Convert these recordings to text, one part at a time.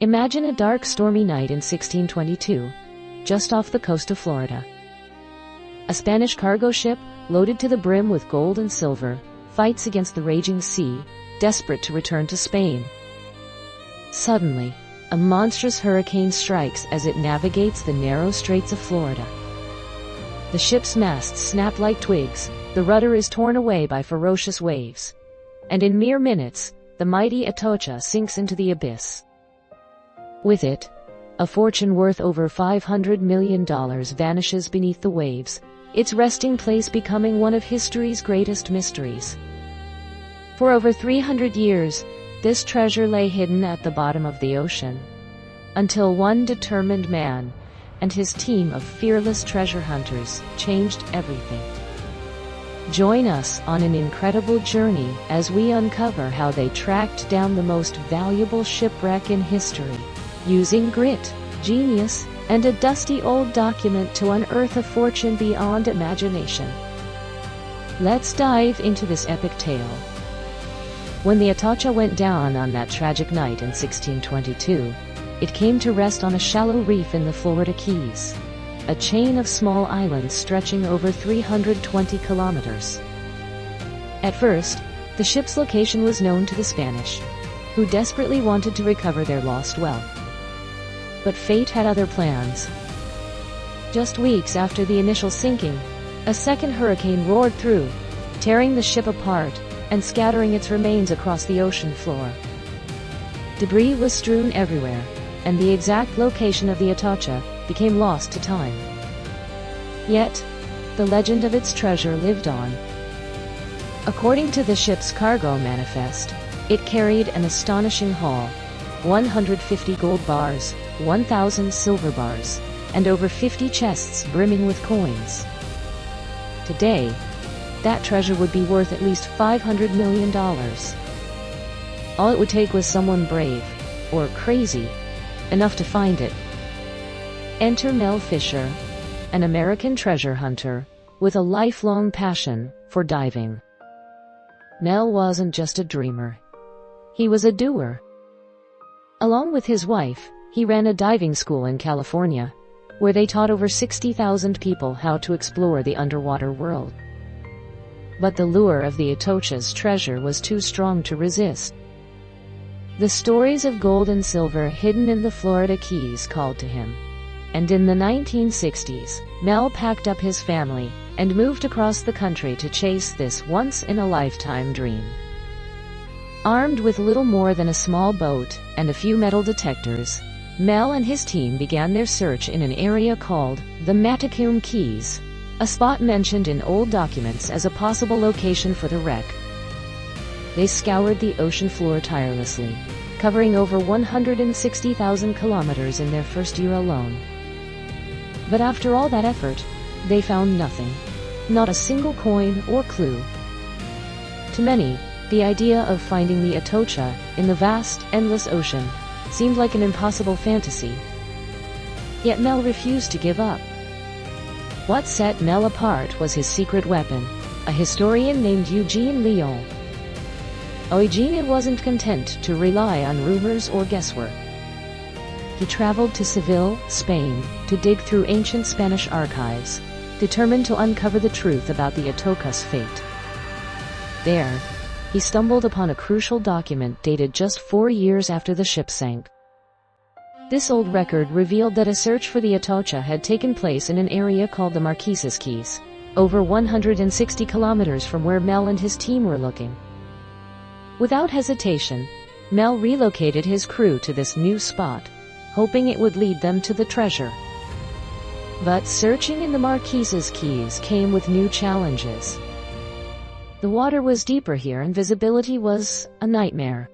Imagine a dark, stormy night in 1622, just off the coast of Florida. A Spanish cargo ship, loaded to the brim with gold and silver, fights against the raging sea, desperate to return to Spain. Suddenly, a monstrous hurricane strikes as it navigates the narrow straits of Florida. The ship's masts snap like twigs, the rudder is torn away by ferocious waves, and in mere minutes, the mighty Atocha sinks into the abyss. With it, a fortune worth over $500 million vanishes beneath the waves, its resting place becoming one of history's greatest mysteries. For over 300 years, this treasure lay hidden at the bottom of the ocean, until one determined man and his team of fearless treasure hunters changed everything. Join us on an incredible journey as we uncover how they tracked down the most valuable shipwreck in history, using grit, genius, and a dusty old document to unearth a fortune beyond imagination. Let's dive into this epic tale. When the Atocha went down on that tragic night in 1622, it came to rest on a shallow reef in the Florida Keys, a chain of small islands stretching over 320 kilometers. At first, the ship's location was known to the Spanish, who desperately wanted to recover their lost wealth. But fate had other plans. Just weeks after the initial sinking, a second hurricane roared through, tearing the ship apart and scattering its remains across the ocean floor. Debris was strewn everywhere, and the exact location of the Atocha became lost to time. Yet, the legend of its treasure lived on. According to the ship's cargo manifest, it carried an astonishing haul: 150 gold bars, 1,000 silver bars, and over 50 chests brimming with coins. Today, that treasure would be worth at least $500 million. All it would take was someone brave, or crazy, enough to find it. Enter Mel Fisher, an American treasure hunter with a lifelong passion for diving. Mel wasn't just a dreamer. He was a doer. Along with his wife, he ran a diving school in California, where they taught over 60,000 people how to explore the underwater world. But the lure of the Atocha's treasure was too strong to resist. The stories of gold and silver hidden in the Florida Keys called to him, and in the 1960s, Mel packed up his family and moved across the country to chase this once-in-a-lifetime dream. Armed with little more than a small boat and a few metal detectors, Mel and his team began their search in an area called the 500M Keys, a spot mentioned in old documents as a possible location for the wreck. They scoured the ocean floor tirelessly, covering over 160,000 kilometers in their first year alone. But after all that effort, they found nothing, not a single coin or clue. To many, the idea of finding the Atocha in the vast, endless ocean seemed like an impossible fantasy. Yet Mel refused to give up. What set Mel apart was his secret weapon, a historian named Eugene Lyon. Eugene wasn't content to rely on rumors or guesswork. He traveled to Seville, Spain, to dig through ancient Spanish archives, determined to uncover the truth about the Atocha's fate. There, he stumbled upon a crucial document dated just 4 years after the ship sank. This old record revealed that a search for the Atocha had taken place in an area called the Marquesas Keys, over 160 kilometers from where Mel and his team were looking. Without hesitation, Mel relocated his crew to this new spot, hoping it would lead them to the treasure. But searching in the Marquesas Keys came with new challenges. The water was deeper here and visibility was a nightmare.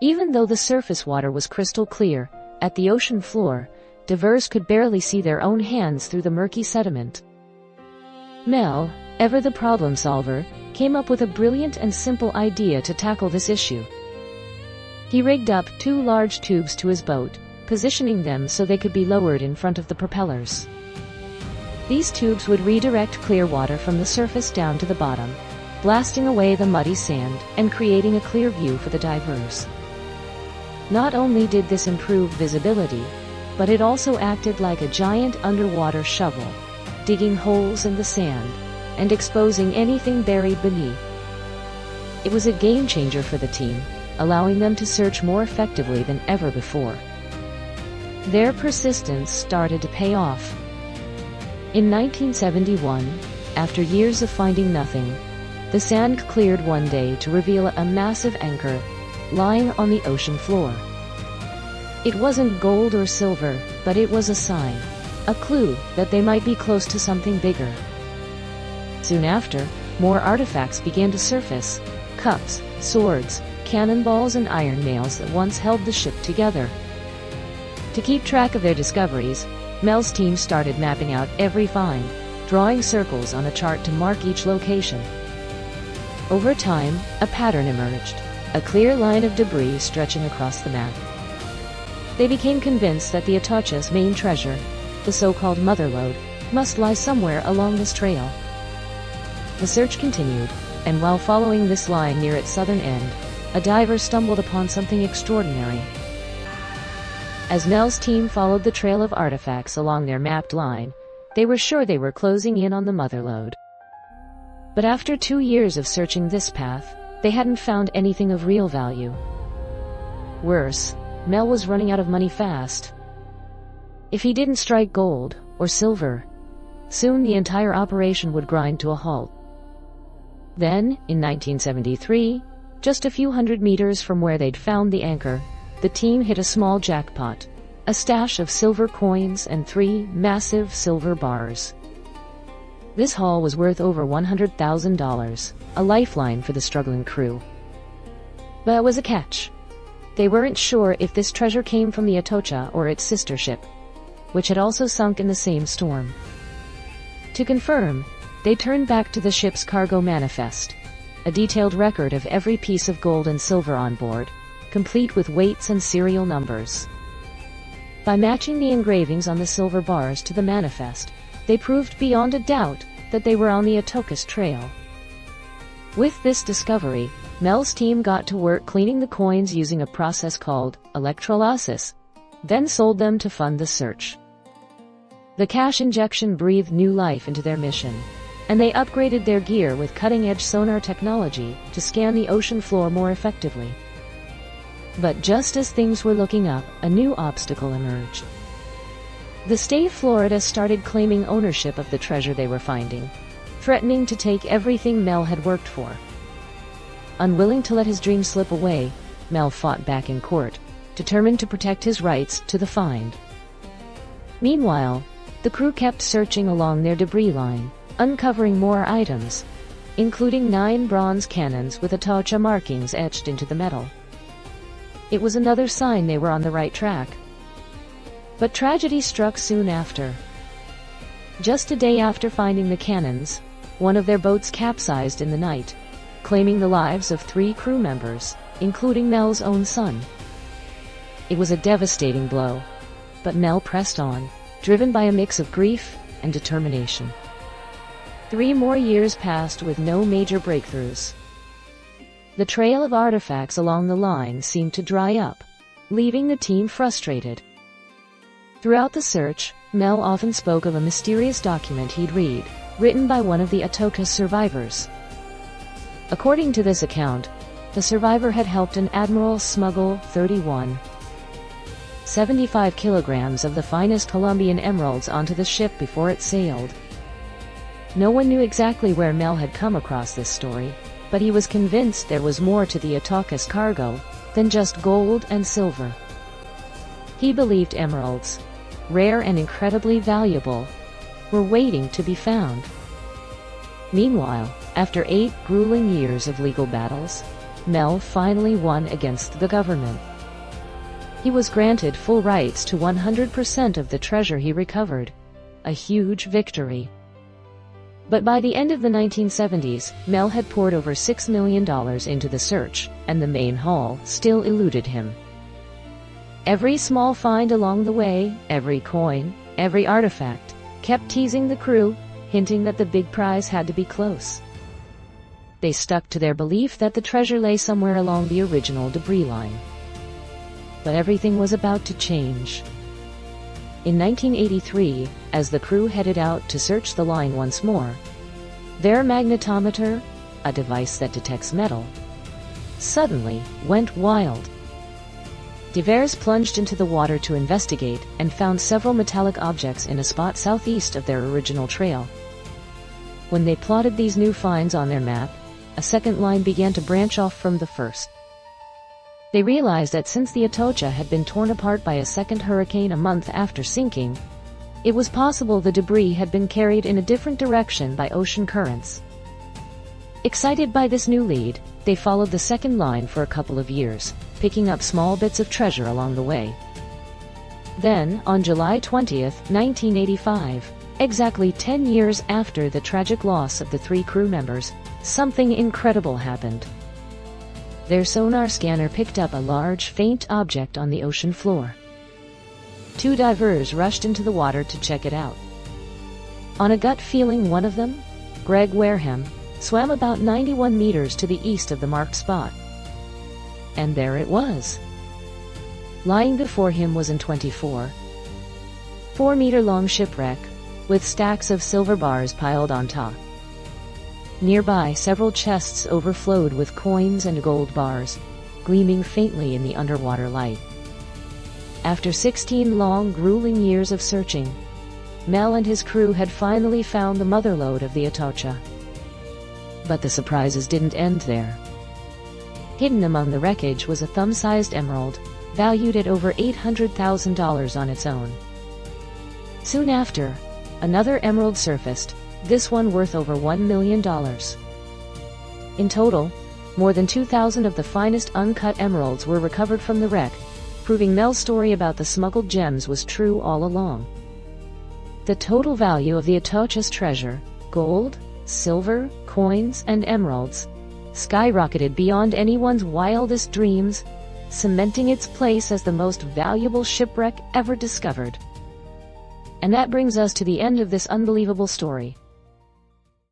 Even though the surface water was crystal clear, at the ocean floor, divers could barely see their own hands through the murky sediment. Mel, ever the problem solver, came up with a brilliant and simple idea to tackle this issue. He rigged up 2 large tubes to his boat, positioning them so they could be lowered in front of the propellers. These tubes would redirect clear water from the surface down to the bottom, blasting away the muddy sand and creating a clear view for the divers. Not only did this improve visibility, but it also acted like a giant underwater shovel, digging holes in the sand and exposing anything buried beneath. It was a game-changer for the team, allowing them to search more effectively than ever before. Their persistence started to pay off. In 1971, after years of finding nothing, the sand cleared one day to reveal a massive anchor lying on the ocean floor. It wasn't gold or silver, but it was a sign, a clue that they might be close to something bigger. Soon after, more artifacts began to surface: cups, swords, cannonballs, and iron nails that once held the ship together. To keep track of their discoveries, Mel's team started mapping out every find, drawing circles on a chart to mark each location. Over time, a pattern emerged, a clear line of debris stretching across the map. They became convinced that the Atocha's main treasure, the so-called motherlode, must lie somewhere along this trail. The search continued, and while following this line near its southern end, a diver stumbled upon something extraordinary. As Mel's team followed the trail of artifacts along their mapped line, they were sure they were closing in on the motherlode. But after 2 years of searching this path, they hadn't found anything of real value. Worse, Mel was running out of money fast. If he didn't strike gold or silver, soon the entire operation would grind to a halt. Then, in 1973, just a few hundred meters from where they'd found the anchor, the team hit a small jackpot, a stash of silver coins and 3 massive silver bars. This haul was worth over $100,000, a lifeline for the struggling crew. But there was a catch. They weren't sure if this treasure came from the Atocha or its sister ship, which had also sunk in the same storm. To confirm, they turned back to the ship's cargo manifest, a detailed record of every piece of gold and silver on board, complete with weights and serial numbers. By matching the engravings on the silver bars to the manifest, they proved beyond a doubt that they were on the Atocha's trail. With this discovery, Mel's team got to work cleaning the coins using a process called electrolysis, then sold them to fund the search. The cash injection breathed new life into their mission, and they upgraded their gear with cutting-edge sonar technology to scan the ocean floor more effectively. But just as things were looking up, a new obstacle emerged. The state of Florida started claiming ownership of the treasure they were finding, threatening to take everything Mel had worked for. Unwilling to let his dream slip away, Mel fought back in court, determined to protect his rights to the find. Meanwhile, the crew kept searching along their debris line, uncovering more items, including 9 bronze cannons with Atocha markings etched into the metal. It was another sign they were on the right track. But tragedy struck soon after. Just a day after finding the cannons, one of their boats capsized in the night, claiming the lives of 3 crew members, including Mel's own son. It was a devastating blow, but Mel pressed on, driven by a mix of grief and determination. 3 more years passed with no major breakthroughs. The trail of artifacts along the line seemed to dry up, leaving the team frustrated. Throughout the search, Mel often spoke of a mysterious document he'd read, written by one of the Atocha's survivors. According to this account, the survivor had helped an admiral smuggle 75 kilograms of the finest Colombian emeralds onto the ship before it sailed. No one knew exactly where Mel had come across this story, but he was convinced there was more to the Atocha's cargo than just gold and silver. He believed emeralds, rare and incredibly valuable, were waiting to be found. Meanwhile, after 8 grueling years of legal battles, Mel finally won against the government. He was granted full rights to 100% of the treasure he recovered, a huge victory. But by the end of the 1970s, Mel had poured over $6 million into the search, and the main haul still eluded him. Every small find along the way, every coin, every artifact, kept teasing the crew, hinting that the big prize had to be close. They stuck to their belief that the treasure lay somewhere along the original debris line. But everything was about to change. In 1983, as the crew headed out to search the line once more, their magnetometer, a device that detects metal, suddenly went wild. Divers plunged into the water to investigate and found several metallic objects in a spot southeast of their original trail. When they plotted these new finds on their map, a second line began to branch off from the first. They realized that since the Atocha had been torn apart by a second hurricane a month after sinking, it was possible the debris had been carried in a different direction by ocean currents. Excited by this new lead, they followed the second line for a couple of years, picking up small bits of treasure along the way. Then, on July 20th, 1985, exactly 10 years after the tragic loss of the 3 crew members, something incredible happened. Their sonar scanner picked up a large, faint object on the ocean floor. 2 divers rushed into the water to check it out. On a gut feeling, one of them, Greg Wareham, swam about 91 meters to the east of the marked spot. And there it was. Lying before him was an 4-meter-long shipwreck, with stacks of silver bars piled on top. Nearby, several chests overflowed with coins and gold bars, gleaming faintly in the underwater light. After 16 long, grueling years of searching, Mel and his crew had finally found the motherlode of the Atocha. But the surprises didn't end there. Hidden among the wreckage was a thumb-sized emerald, valued at over $800,000 on its own. Soon after, another emerald surfaced, this one worth over $1 million. In total, more than 2,000 of the finest uncut emeralds were recovered from the wreck, proving Mel's story about the smuggled gems was true all along. The total value of the Atocha's treasure, gold, silver, coins, and emeralds, skyrocketed beyond anyone's wildest dreams, cementing its place as the most valuable shipwreck ever discovered. And that brings us to the end of this unbelievable story.